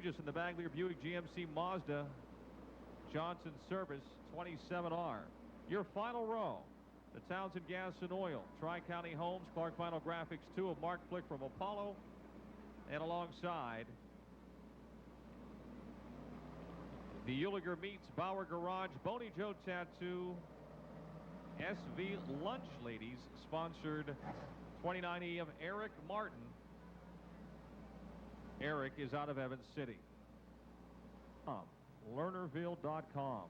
Just in the Bagley Buick GMC Mazda Johnson Service 27R. Your final row, the Townsend Gas and Oil, Tri-County Homes, Clark Vinyl Graphics 2 of Mark Flick from Apollo, and alongside the Uliger Meats, Bauer Garage, Boney Joe Tattoo, SV Lunch Ladies, sponsored 29E of Eric Martin. Eric is out of Evans City. Lernerville.com.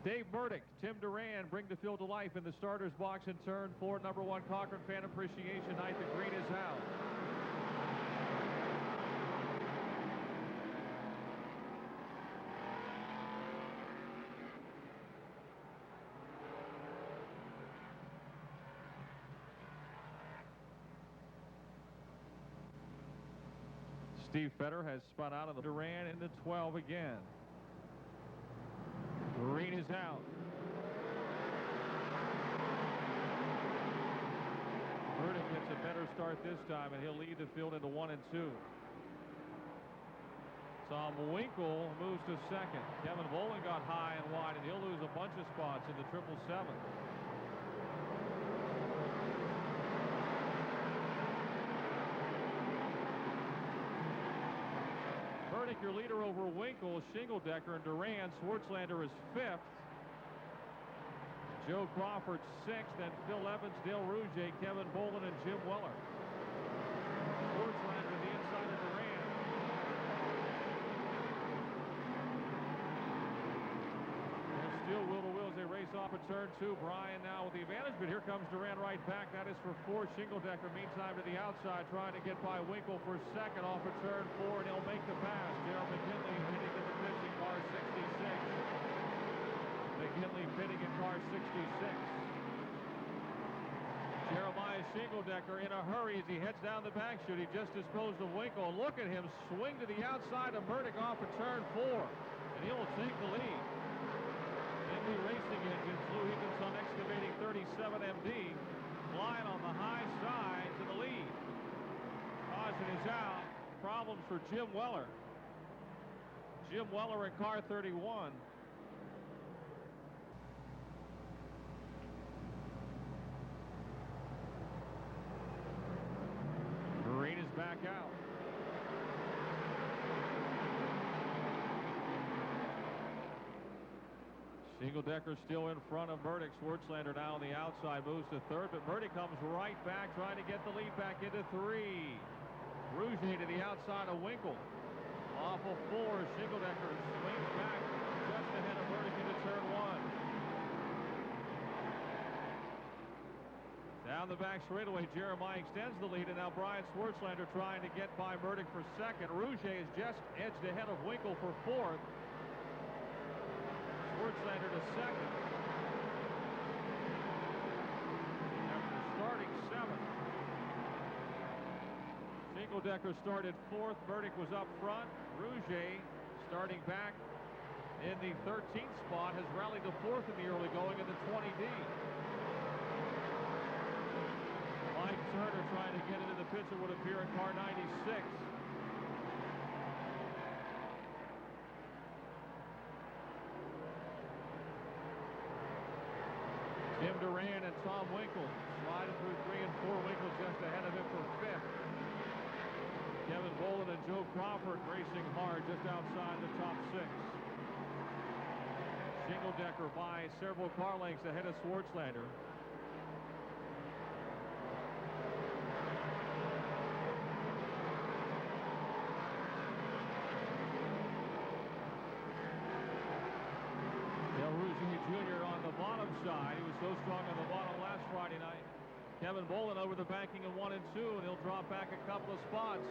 Dave Burdick, Tim Duran bring the field to life in the starter's box in turn 4. Number 1 Cochran Fan Appreciation Night. The green is out. Steve Fetter has spun out of the Duran into 12 again. Green is out. Burdick gets a better start this time, and he'll lead the field into 1 and 2. Tom Winkle moves to second. Kevin Volan got high and wide, and he'll lose a bunch of spots in the 777. Burdick, your leader over Winkle, Shingledecker, and Duran. Swartzlander is 5th. Joe Crawford 6th, and Phil Evans, Dale Rouget, Kevin Boland, and Jim Weller. Swartzlander to the inside of Duran. They're still wheel to wheel as they race off at turn 2. Brian now with the advantage, but here comes Duran right back. That is for 4. Shingledecker meantime to the outside, trying to get by Winkle for second off at turn 4, and he'll make the pass. Gerald McKinley hitting in the pitch in car 66. McKinley pitting in car 66. Jeremiah Shingledecker in a hurry as he heads down the back chute. He just disposed of Winkle. Look at him swing to the outside of Burdick off at turn 4, and he will take the lead. Indy Racing Engines, Lou Higginson Excavating 37 MD, flying on the high side to the lead. Caution is out. Problems for Jim Weller. Jim Weller in car 31. Green is back out. Shingledecker still in front of Burdick. Swartzlander now on the outside, moves to 3rd, but Burdick comes right back, trying to get the lead back into 3. Rouget to the outside of Winkle. Off of 4, Shingledecker swings back just ahead of Burdick into turn 1. Down the back straightaway, Jeremiah extends the lead, and now Brian Swartzlander trying to get by Burdick for second. Rouget is just edged ahead of Winkle for 4th. Swartzlander to second. After starting 7th. Shingledecker started 4th. Burdick was up front. Rouget, starting back in the 13th spot, has rallied to 4th in the early going in the 20D. Mike Turner trying to get into the pits, it would appear, in car 96. Tim Duran and Tom Winkle sliding through 3 and 4. Winkle just ahead of him for 5th. Kevin Boland and Joe Crawford racing hard just outside the top 6. Shingledecker by several car lengths ahead of Swartzlander. Jr. on the bottom side. He was so strong on the bottom last Friday night. Kevin Boland over the banking in 1 and 2, and he'll drop back a couple of spots.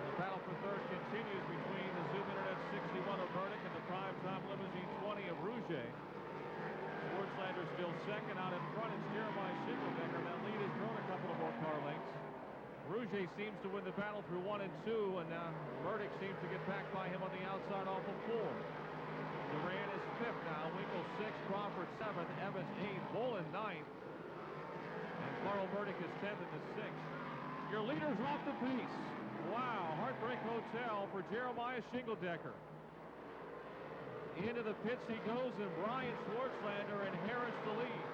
The battle for 3rd continues between the Zoom Internet 61 of Burdick and the Primetime Limousine 20 of Rouget. Swartzlander still second. Out in front, it's Jeremiah Shingledecker. That lead has grown a couple of more car lengths. Rouget seems to win the battle through 1 and 2, and Burdick seems to get back by him on the outside off of 4. Duran is 5th now. Winkle 6th. Crawford 7th. Evans 8th. Boland 9th. And Carl Burdick is 10th in the 6th. Your leaders off the pace. Wow, Heartbreak Hotel for Jeremiah Shingledecker. Into the pits he goes, and Brian Swartzlander inherits the lead.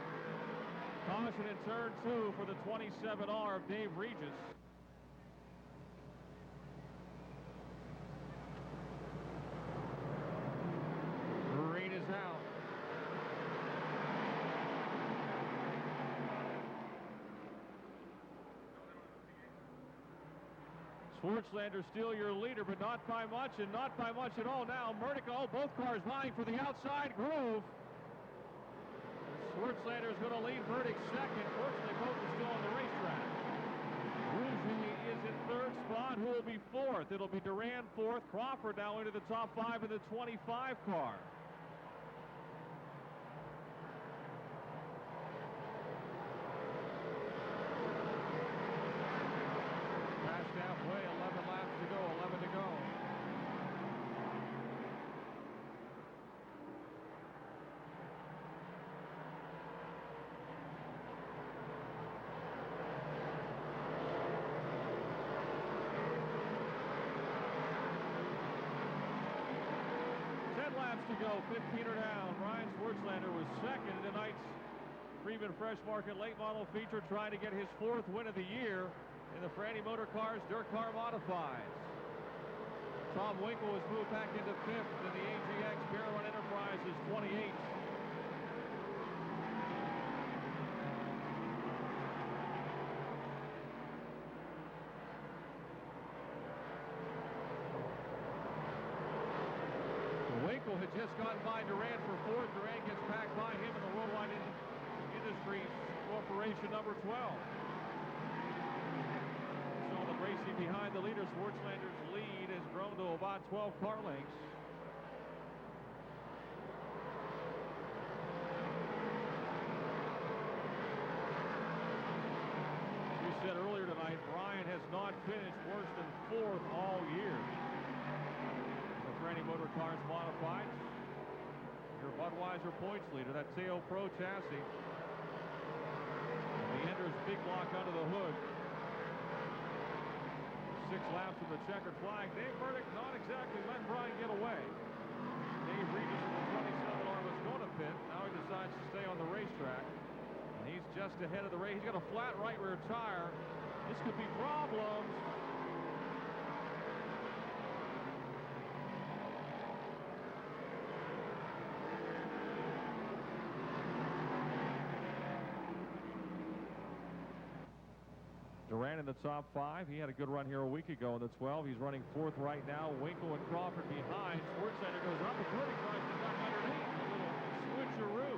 Caution in turn 2 for the 27R of Dave Regis. Green is out. Swartzlander still your leader, but not by much, and not by much at all now. Murdico, both cars vying for the outside groove. Swartzlander is going to lead Burdick second. Fortunately, both are still on the racetrack. Rouge is in third spot. Who will be fourth? It'll be Duran fourth. Crawford now into the top 5 in the 25 car. Past halfway, 11 laps to go, 11 to go. Laps to go, 15 are down. Brian Swartzlander was second in tonight's Freeman Fresh Market Late Model feature, trying to get his 4th win of the year in the Franny Motor Cars Dirt Car Modifieds. Tom Winkle was moved back into 5th in the AGX Barrel Enterprises 28. Winkle had just gotten by Duran for 4th. Duran gets back by him in the Worldwide Industries Corporation number 12. So the racing behind the leader, Swartzlander's lead has grown to about 12 car lengths. We said earlier tonight, Brian has not finished worse than 4th all year. Franny Motor Cars Modified. Your Budweiser points leader, that Teo Pro chassis. The Enders big block under the hood. 6 laps of the checkered flag. Dave Burdick not exactly letting Brian get away. Dave Regis in the 27R was going to pit. Now he decides to stay on the racetrack. And he's just ahead of the race. He's got a flat right rear tire. This could be problems. Duran in the top 5. He had a good run here a week ago in the 12. He's running 4th right now. Winkle and Crawford behind. Swartzlander goes up, and Burdick tries to duck underneath. A little switcheroo.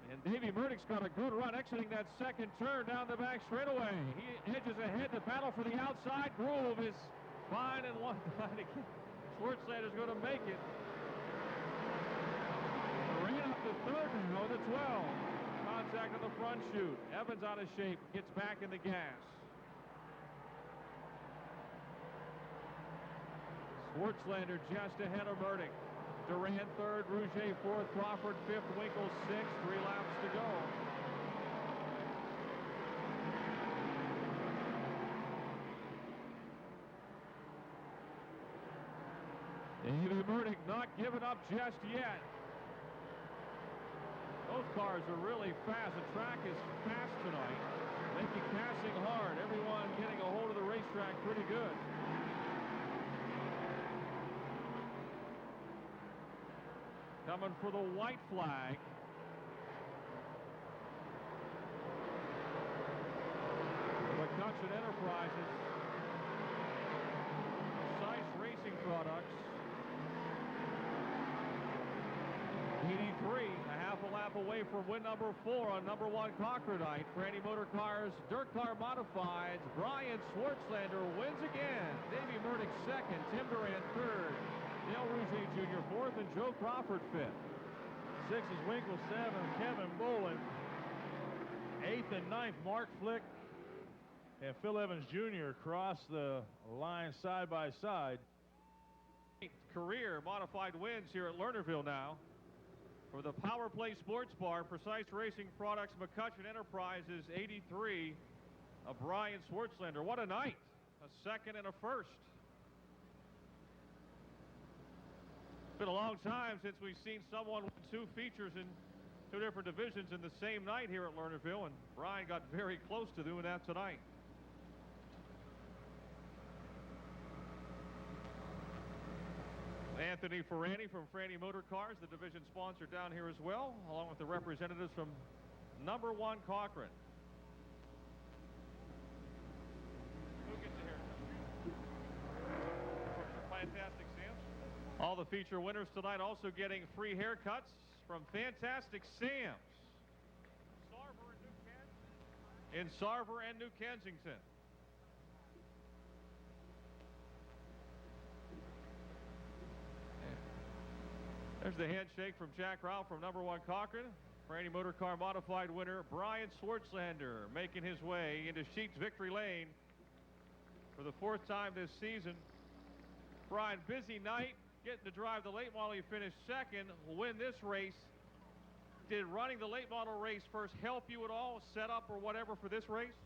And Davey Murdick's got a good run exiting that second turn down the back straightaway. He edges ahead to battle for the outside. Groove is fine and one line again. Swartzlander's going to make it. Duran up to 3rd now with a 12. Contact on the front chute. Evans out of shape, gets back in the gas. Swartzlander just ahead of Burdick. Duran 3rd, Rouge 4th, Crawford 5th, Winkle 6th, 3 laps to go. Davey Burdick not giving up just yet. Those cars are really fast. The track is fast tonight. Making passing hard. Everyone getting a hold of the racetrack pretty good. Coming for the white flag. McCutcheon Enterprises. Precise Racing Products. 83, a half a lap away from win number 4 on number 1 Cochranite. Franny Motor Cars Dirt Car Modifieds. Brian Swartzlander wins again. Davey Murdick 2nd, Tim Duran 3rd, Dale Rouge Jr. 4th, and Joe Crawford 5th. 6 is Winkle 7, Kevin Bolin 8th and 9th, Mark Flick and Phil Evans Jr. across the line side by side. 8th career modified wins here at Lernerville now. For the Power Play Sports Bar, Precise Racing Products, McCutcheon Enterprises, 83. of Brian Swartzlander. What a night. A second and a first. It's been a long time since we've seen someone win 2 features in 2 different divisions in the same night here at Lernerville, and Brian got very close to doing that tonight. Anthony Ferrani from Franny Motor Cars, the division sponsor down here as well, along with the representatives from number 1 Cochran. Who gets a haircut? Fantastic Sam's. All the feature winners tonight also getting free haircuts from Fantastic Sam's. In Sarver and New Kensington. There's the handshake from Jack Ralph from number 1 Cochran. Franny Motor Car Modified winner Brian Swartzlander making his way into Sheets Victory Lane for the 4th time this season. Brian, busy night, getting to drive the late model. You finished 2nd, win this race. Did running the late model race first help you at all, set up or whatever for this race?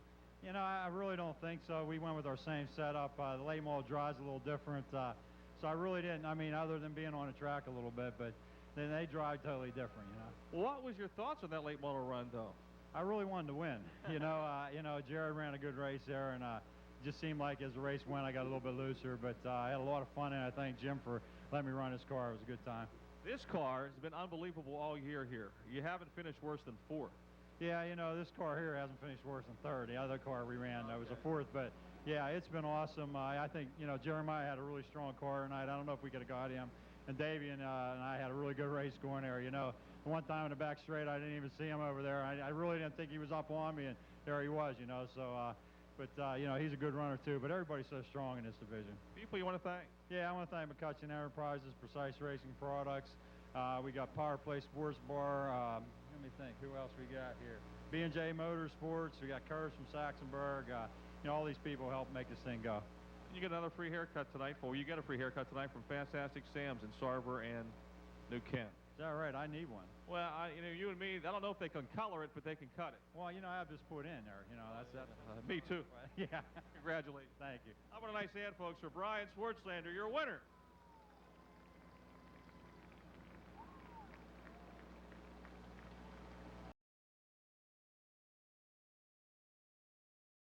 You know, I really don't think so. We went with our same setup. The late model drives a little different. So I really didn't, I mean, other than being on the track a little bit, but then they drive totally different, you know. What was your thoughts on that late model run, though? I really wanted to win. You know, Jared ran a good race there, and it just seemed like as the race went, I got a little bit looser, but I had a lot of fun, and I thank Jim for letting me run his car. It was a good time. This car has been unbelievable all year here. You haven't finished worse than 4th. Yeah, you know, this car here hasn't finished worse than 3rd. The other car we ran was a 4th, but yeah, it's been awesome. I think, you know, Jeremiah had a really strong car tonight. I don't know if we could have got him. And Davey and I had a really good race going there. You know, the one time in the back straight, I didn't even see him over there. I really didn't think he was up on me, and there he was, you know. So, you know, he's a good runner, too. But everybody's so strong in this division. People you want to thank? Yeah, I want to thank McCutcheon Enterprises, Precise Racing Products. We got Power Play Sports Bar. Let me think, who else we got here? B&J Motorsports. We got Curves from Saxonburg. You know, all these people help make this thing go. You get another free haircut tonight. You get a free haircut tonight from Fantastic Sam's in Sarver and New Kent. Is that right? I need one. Well, you know, you and me, I don't know if they can color it, but they can cut it. Well, you know, I have this put in there. You know, that's me too. Yeah. Congratulations. Thank you. How about a nice hand, folks, for Brian Swartzlander, your winner